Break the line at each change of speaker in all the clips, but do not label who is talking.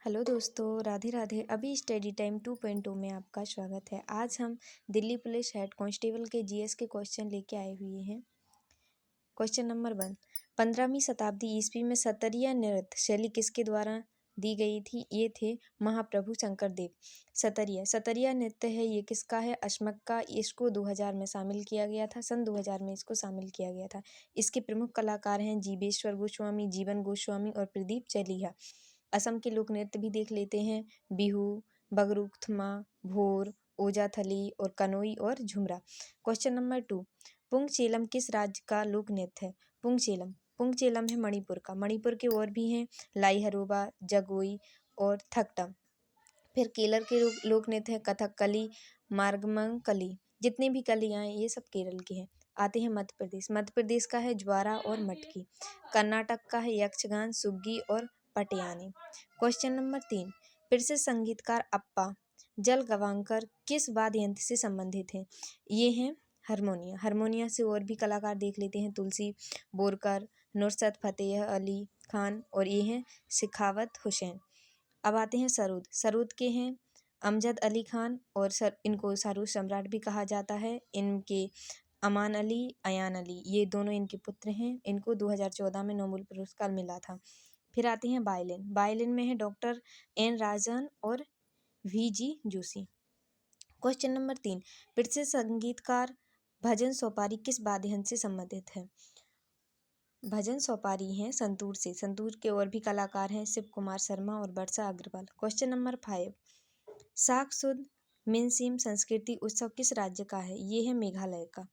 Hello दोस्तों, राधे राधे। अभी study time 2.2 में आपका स्वागत है। आज हम दिल्ली पुलिस हेड कांस्टेबल के जीएस के क्वेश्चन लेके आए हुए हैं। क्वेश्चन नंबर 1, 15वीं शताब्दी ईस्वी में सतरिया नृत्य शैली किसके द्वारा दी गई थी? ये थे महाप्रभु शंकर देव। सतरिया नृत्य है, ये किसका है? अशमक का। इसको 2000 में शामिल किया गया था, सन 2000 में इसको शामिल किया गया था। इसके प्रमुख कलाकार हैं जीवेश्वर गोस्वामी, जीवन गोस्वामी और प्रदीप चलिहा। असम के लोक नृत्य भी देख लेते हैं। बिहू, बगरुखमा, भोर, ओजाथली और कनोई और झुमरा। क्वेश्चन नंबर 2, पुंगचेलम किस राज्य का लोक नृत्य है? पुंगचेलम है मणिपुर का। मणिपुर के और भी हैं लाइहरोबा, जगोई और थकटम। फिर केरल के लोक नृत्य है कथकली, मार्गमंकली। जितने भी कलियाँ हैं ये सब केरल के हैं। आते हैं मध्य प्रदेश का है ज्वारा और मटकी। कर्नाटक का है यक्षगान, सुग्गी और पटियानी। क्वेश्चन नंबर 3, प्रसिद्ध संगीतकार अप्पा जलगवांकर किस वाद्य यंत्र से संबंधित हैं? ये हैं हारमोनिया से और भी कलाकार देख लेते हैं। तुलसी बोरकर, नुसरत फतेह अली खान और ये हैं सिखावत हुसैन। अब आते हैं सरूद के हैं अमजद अली खान और इनको सरूद सम्राट भी कहा जाता है। इनके अमान अली, अयान अली, ये दोनों इनके पुत्र हैं। इनको 2014 में नोबेल पुरस्कार मिला था। फिर आते हैं वायलिन में है डॉक्टर एन राजन और वी.जी. जोशी। क्वेश्चन नंबर 3, प्रसिद्ध संगीतकार भजन सोपारी किस वाद्य यंत्र से संबंधित है? भजन सोपारी हैं संतूर से। संतूर के और भी कलाकार हैं शिव कुमार शर्मा और वर्षा अग्रवाल। क्वेश्चन नंबर 5, साकसुद मिनसीम संस्कृति उत्सव किस राज्य का है? ये है मेघालय का।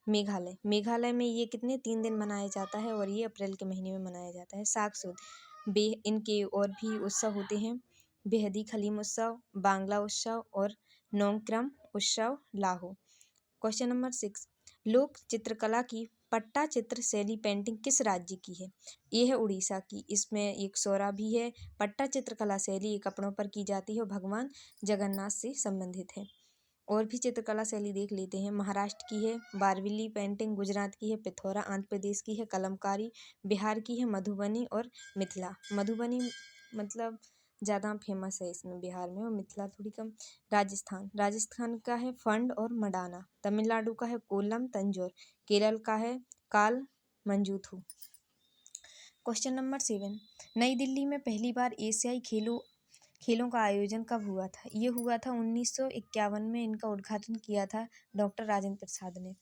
मेघालय में ये कितने 3 दिन मनाया जाता है और ये अप्रैल के महीने में मनाया जाता है। साकसुद इनके और भी उत्सव होते हैं बेहदी खलीम उत्सव, बांग्ला उत्सव और नोंगक्रम उत्सव लाहो। क्वेश्चन नंबर 6, लोक चित्रकला की पट्टा चित्र शैली पेंटिंग किस राज्य की है? ये है उड़ीसा की। इसमें एक सौरा भी है। पट्टा चित्रकला शैली कपड़ों पर की जाती है और भगवान जगन्नाथ से संबंधित है। और भी चित्रकला शैली देख लेते हैं। महाराष्ट्र की है बारविली पेंटिंग, गुजरात की है पिथौरा, आंध्र प्रदेश की है कलमकारी, बिहार की है मधुबनी और मिथिला। मधुबनी मतलब ज़्यादा फेमस है इसमें बिहार में और मिथिला थोड़ी कम। राजस्थान का है फंड और मडाना। तमिलनाडु का है कोल्लम तंजौर। केरल का है काल मंजूथु। क्वेश्चन नंबर 7, नई दिल्ली में पहली बार एशियाई खेलों का आयोजन कब हुआ था? ये हुआ था 1951 में। इनका उद्घाटन किया था डॉक्टर राजेंद्र प्रसाद ने।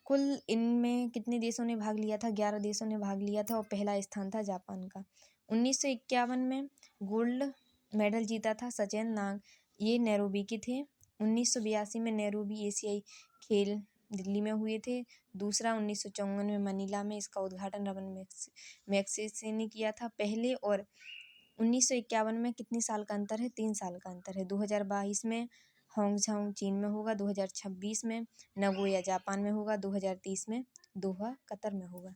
कुल इनमें कितने देशों ने भाग लिया था? 11 देशों ने भाग लिया था और पहला स्थान था जापान का। 1951 में गोल्ड मेडल जीता था सचिन नाग, ये नैरोबी के थे। 1982 में नैरोबी एशियाई खेल दिल्ली में हुए थे। दूसरा 1954 में मनीला में। इसका उद्घाटन रमन मैग्सेसे ने किया था पहले। और 1951 में कितने साल का अंतर है? 3 साल का अंतर है। 2022 में हांगझांग चीन में होगा, 2026 में नगोया जापान में होगा, 2030 में दोहा कतर में होगा।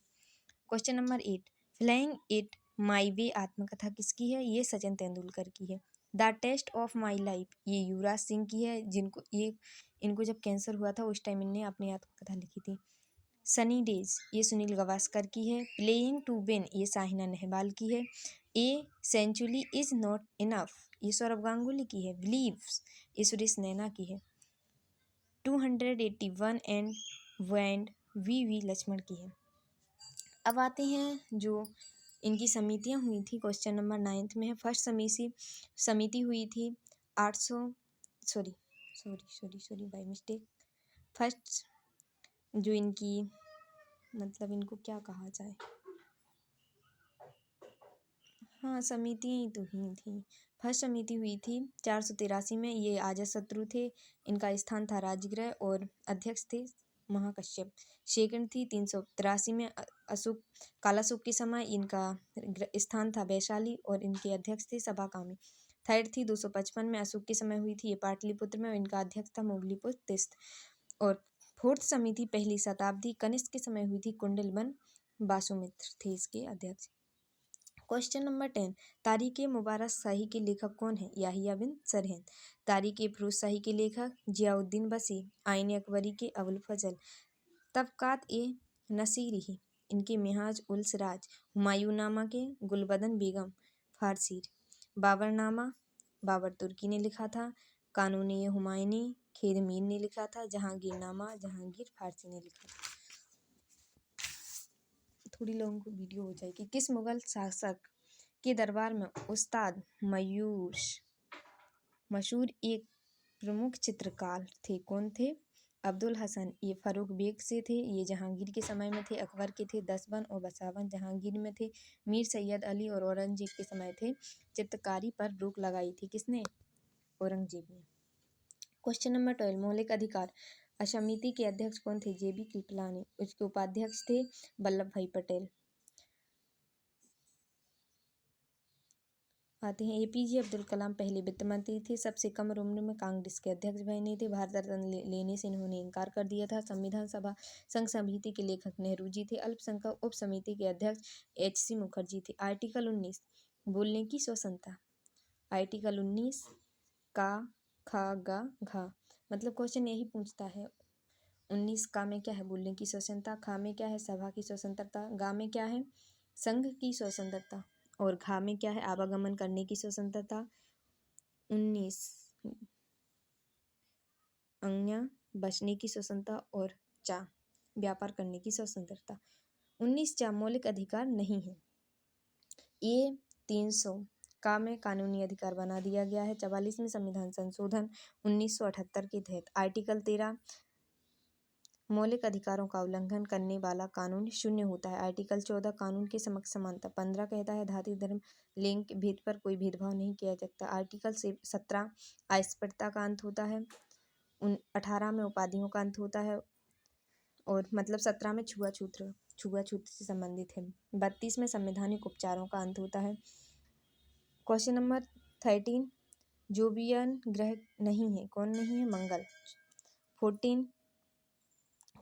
Question number 8, flying it my way आत्मकथा किसकी है? ये सचिन तेंदुलकर की है। The test of my life ये युवराज सिंह की है, इनको जब कैंसर हुआ था उस टाइम इनने अपनी आत्मकथा लिखी थी। सनी डेज ये सुनील गावस्कर की है। प्लेइंग टू विन ये साहिना नेहवाल की है। A century is not enough ये सौरभ गांगुली की है। बिलीव्स ये सुरेश नैना की है। 281 एंड वैंड वी लक्ष्मण की है। अब आते हैं जो इनकी समितियां हुई थी। क्वेश्चन नंबर 9 में है फर्स्ट समिति हुई थी 800 सॉरी बाय मिस्टेक। फर्स्ट जो इनकी मतलब इनको क्या कहा जाए, हाँ समितियाँ ही तो हुई थी। फर्स्ट समिति हुई थी 483 में। ये अजातशत्रु थे। इनका स्थान था राजगृह और अध्यक्ष थे महाकश्यप। सेकंड थी 383 में कालाशोक के समय। इनका स्थान था वैशाली और इनके अध्यक्ष थे सभाकामी। थर्ड थी 255 में अशोक के समय हुई थी। ये पाटलिपुत्र में और इनका अध्यक्ष था मोगलीपुत्र तिस्त। और फोर्थ समिति पहली शताब्दी कनिष्क के समय हुई थी। कुंडलवन वासुमित्र थे इसके अध्यक्ष। क्वेश्चन नंबर 10, तारीख़ मुबारक शाही के लेखक कौन है? याहिया बिन सरहिंद। तारीख़ फिरोज शाही के लेखक जियाउद्दीन बसी। आईन अकबरी के अबुल फजल। तबकात ए नसीरी इनके मिन्हाज उल सिराज। हुमायूं नामा के गुलबदन बेगम फारसी। बाबरनामा बाबर तुर्की ने लिखा था। कानूनी हुमायूनी खेर मीर ने लिखा था। जहांगीरनामा जहांगीर फारसी ने लिखा था। थोड़ी लोगों को वीडियो हो जाएगी। किस मुगल शासक के दरबार में उस्ताद मशहूर एक प्रमुख चित्रकार थे? कौन थे? अब्दुल हसन। ये फरूख बेग से थे। ये जहांगीर के समय में थे। अकबर के थे। दसबन और बसावन जहांगीर में थे। मीर सैयद अली और औरंगजेब के समय थे। चित्रकारी पर रोक लगाई थी किसने? औरंगजेब ने। क्वेश्चन नंबर 12 मौलिक अधिकार समिति के अध्यक्ष कौन थे? जेबी कृपलानी। उसके उपाध्यक्ष थे वल्लभ भाई पटेल। आते हैं एपीजे अब्दुल कलाम पहले वित्त मंत्री थे। सबसे कम उम्र में कांग्रेस के अध्यक्ष बने थे। भारत रत्न लेने से इन्होंने इनकार कर दिया था। संविधान सभा संघ समिति के लेखक नेहरू जी थे। अल्पसंख्यक उप समिति के अध्यक्ष HC मुखर्जी थे। आर्टिकल 19 बोलने की स्वतंत्रता। आर्टिकल 19 का खा गा घा मतलब क्वेश्चन यही पूछता है 19 का में क्या है? बोलने की स्वतंत्रता। खा में क्या है? सभा की स्वतंत्रता। गा में क्या है? संघ की स्वतंत्रता। और घा में क्या है? आवागमन करने की स्वतंत्रता। 19 अंग्या बचने की स्वतंत्रता और चा व्यापार करने की स्वतंत्रता। 19 चा मौलिक अधिकार नहीं है। ये 300 का में कानूनी अधिकार बना दिया गया है। 44वें संविधान संशोधन 1978 के तहत आर्टिकल 13 मौलिक अधिकारों का उल्लंघन करने वाला कानून शून्य होता है। आर्टिकल 14 कानून के समक्ष समानता। 15 कहता है जाति धर्म लिंग भेद पर कोई भेदभाव नहीं किया जाता। आर्टिकल 17 अस्पृश्यता का अंत होता है। 18 में उपाधियों का अंत होता है और मतलब 17 में छुआछूत से संबंधित है। 32 में संवैधानिक उपचारों का अंत होता है। क्वेश्चन नंबर 13 जोबियन ग्रह नहीं है। कौन नहीं है? मंगल। 14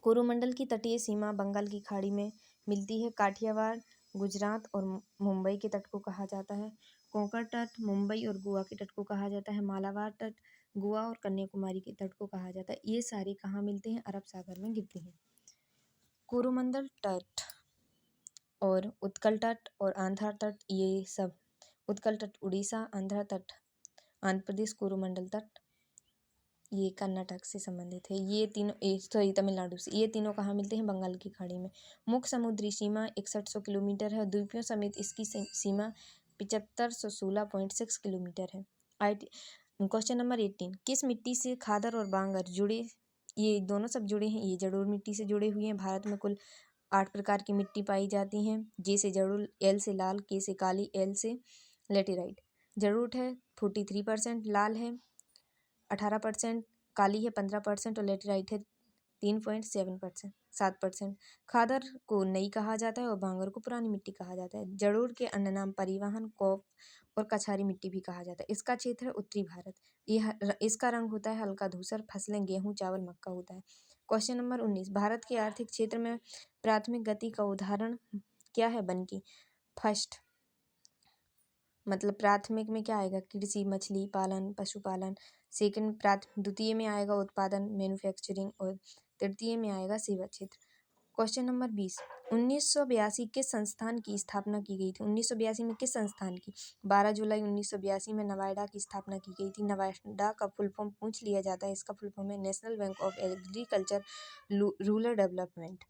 कोरोमंडल की तटीय सीमा बंगाल की खाड़ी में मिलती है। काठियावाड़ गुजरात और मुंबई के तट को कहा जाता है। कोंकण तट मुंबई और गोवा के तट को कहा जाता है। मालाबार तट गोवा और कन्याकुमारी के तट को कहा जाता है। ये सारे कहाँ मिलते हैं? अरब सागर में गिरते हैं। कोरोमंडल तट और उत्कल तट और आंध्र तट, ये सब उत्कल तट उड़ीसा, आंध्र तट आंध्र प्रदेश, कोरोमंडल तट ये कर्नाटक से संबंधित है। ये तीनों तमिलनाडु से। ये तीनों कहाँ मिलते हैं? बंगाल की खाड़ी में। मुख्य समुद्री सीमा 6100 किलोमीटर है। द्वीपों समेत इसकी सीमा 7516.6 किलोमीटर है। क्वेश्चन नंबर 18 किस मिट्टी से खादर और बांगर जुड़े? ये दोनों सब जुड़े हैं। ये जलोढ़ मिट्टी से जुड़े हुए हैं। भारत में कुल 8 प्रकार की मिट्टी पाई जाती हैं। जे से जलोढ़, एल से लाल, के से काली, एल से लेटेराइट। जलोढ़ है 43%, लाल है 18%, काली है 15% और लेटेराइट है 3.7%। खादर को नई कहा जाता है और बांगर को पुरानी मिट्टी कहा जाता है। जलोढ़ के अन्य नाम परिवहन, कौप और कछारी मिट्टी भी कहा जाता है। इसका क्षेत्र है उत्तरी भारत। इसका रंग होता है हल्का धूसर। फसलें गेहूं, चावल, मक्का होता है। क्वेश्चन नंबर 19 भारत के आर्थिक क्षेत्र में प्राथमिक गति का उदाहरण क्या है? वन की। फर्स्ट मतलब प्राथमिक में क्या आएगा? कृषि, मछली पालन, पशुपालन। सेकंड द्वितीय में आएगा उत्पादन, मैन्युफैक्चरिंग। और तृतीय में आएगा सेवा क्षेत्र। क्वेश्चन नंबर 20 1982 किस संस्थान की स्थापना की गई थी? 1982 में किस संस्थान की? 12 जुलाई 1982 में नवाडा की स्थापना की गई थी। नवाडा का फुल फॉर्म पूछ लिया जाता है। इसका फुल फॉर्म है national bank of agriculture rural development.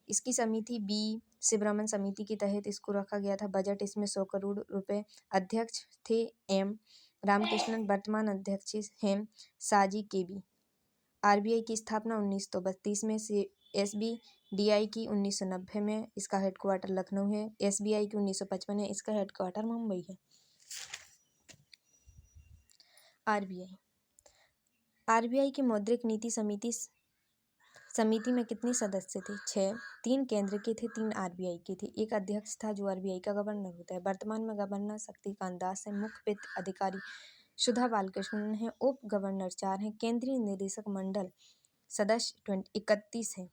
इसकी समिति बी शिवरमन समिति के तहत इसको रखा गया था। बजट इसमें 100 करोड़ रुपए। अध्यक्ष थे एम रामकृष्णन। वर्तमान अध्यक्ष हैं साजी केबी। आरबीआई की स्थापना 1932 में से। एसबीडीआई की 1990 में। इसका हेडक्वार्टर लखनऊ है। एसबीआई की 1955 है। इसका हेडक्वार्टर मुंबई है। आरबीआई की मौद्रिक नीति समिति में कितने सदस्य थे? 6। 3 केंद्र के थे, 3 आरबीआई के थे। एक अध्यक्ष था जो आरबीआई का गवर्नर होता है। वर्तमान में गवर्नर शक्तिकांत दास है। मुख्य वित्त अधिकारी सुधा बालकृष्णन है। उप गवर्नर 4 हैं। केंद्रीय निदेशक मंडल सदस्य 31 है।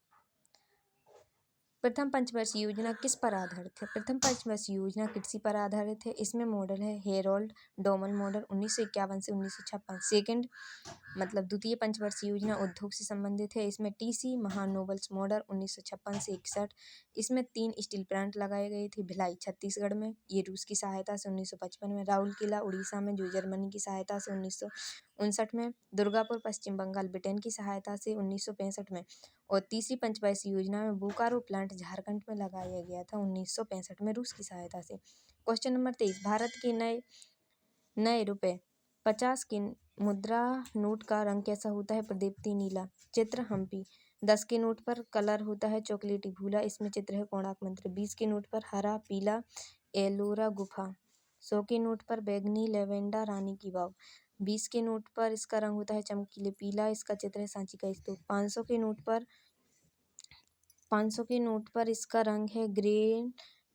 प्रथम पंचवर्षीय योजना किस पर आधारित है? प्रथम पंचवर्षीय योजना कृषि पर आधारित है। इसमें मॉडल है हेरोल्ड डोमन मॉडल 1951 से 1956। सेकंड मतलब द्वितीय पंचवर्षीय योजना उद्योग से संबंधित है। इसमें टीसी महानोबल्स मॉडल 1956 से 61। इसमें 3 स्टील प्लांट लगाए गए थे। भिलाई छत्तीसगढ़ में, ये रूस की सहायता से 1955 में। राउरकेला उड़ीसा में, जो जर्मनी की सहायता से 1959 में। दुर्गापुर पश्चिम बंगाल ब्रिटेन की सहायता से 1965 में। और तीसरी पंचवर्षीय योजना में बोकारो प्लांट झारखंड में लगाया गया था 1965 में रूस की सहायता से। क्वेश्चन नंबर 23, भारत के नए रुपए 50 के मुद्रा नोट का रंग कैसा होता है? प्रदीप्ति नीला। चित्र हम्पी। 10 के नोट पर कलर होता है चॉकलेटी भूरा। इसमें चित्र है कोणार्क मंदिर। 20 के नोट पर हरा पीला एलोरा गुफा। 100 के नोट पर बैगनी लेवेंडा रानी की वाव। 20 के नोट पर इसका रंग होता है चमकीले पीला। इसका चित्र है सांची का स्तूप। 500 के नोट पर इसका रंग है ग्रे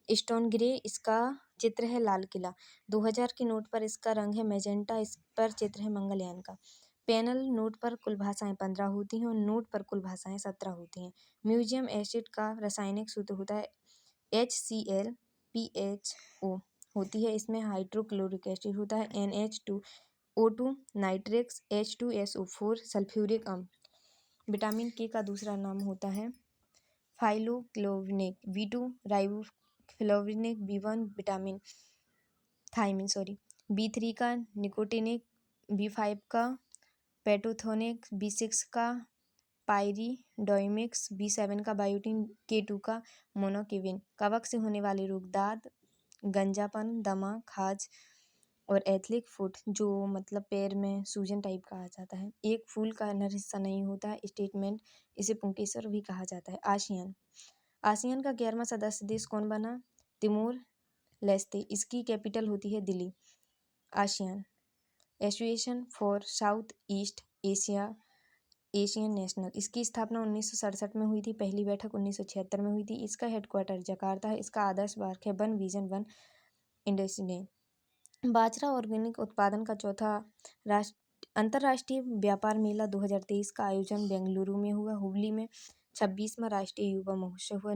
स्टोन ग्रे। इसका चित्र है लाल किला। 2000 के नोट पर इसका रंग है मैजेंटा। इस पर चित्र है मंगलयान का। पैनल नोट पर कुल भाषाएं 15 होती हैं और नोट पर कुल भाषाएं 17 होती हैं। म्यूजियम एसिड का रासायनिक सूत्र होता है HCl PHO होती है। इसमें हाइड्रोक्लोरिक एसिड होता है NH2O2 नाइट्रिक्स H2SO4 सल्फ्यूरिक अम्ल। विटामिन के का दूसरा नाम होता है फाइलोक्लोविनिक। V2 राइबोफ्लाविनिक। B1 vitamin thiamine B3 का निकोटिनिक। B5 का पेटोथोनिक। B6 का पायरिडोमिक्स। B7 का बायोटिन। K2 का मोनोकेविन। कवक से होने वाले रोग दाद गंजापन दमा खाज और एथलिक फुट, जो मतलब पैर में सूजन टाइप कहा जाता है। एक फूल का नर हिस्सा नहीं होता है स्टेटमेंट, इसे पुंकेसर भी कहा जाता है। आसियान का 11वां सदस्य देश कौन बना? Timor Leste. इसकी कैपिटल होती है Delhi. ASEAN association for south east Asia Asian national. इसकी स्थापना 1967 में हुई थी। पहली बैठक 1976 में हुई थी। इसका हेडक्वार्टर जकार्ता है। इसका आदर्श वाक्य है वन विजन वन इंडस्ट्री। बाजरा ऑर्गेनिक उत्पादन का चौथा अंतर्राष्ट्रीय व्यापार मेला 2023 का आयोजन बेंगलुरु में हुआ। हुबली में 26वां राष्ट्रीय युवा महोत्सव हुआ।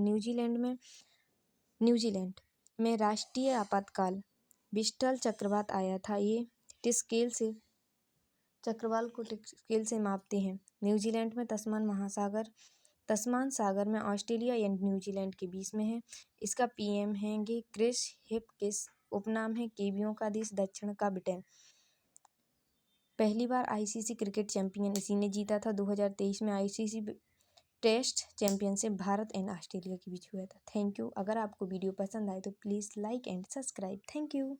न्यूजीलैंड में राष्ट्रीय आपातकाल बिस्टल चक्रवात आया था। ये स्केल से चक्रवाल को स्केल से मापते हैं। न्यूजीलैंड में तस्मान सागर में ऑस्ट्रेलिया या न्यूजीलैंड के बीच में है। इसका PM हैंगे क्रिस हिपकिस। उपनाम है केबियों का देश दक्षिण का ब्रिटेन। पहली बार ICC क्रिकेट चैंपियन इसी ने जीता था। 2023 में ICC test championship Bharat and Australia के बीच हुआ था। Thank you. अगर आपको वीडियो पसंद आए तो please like and subscribe. Thank you.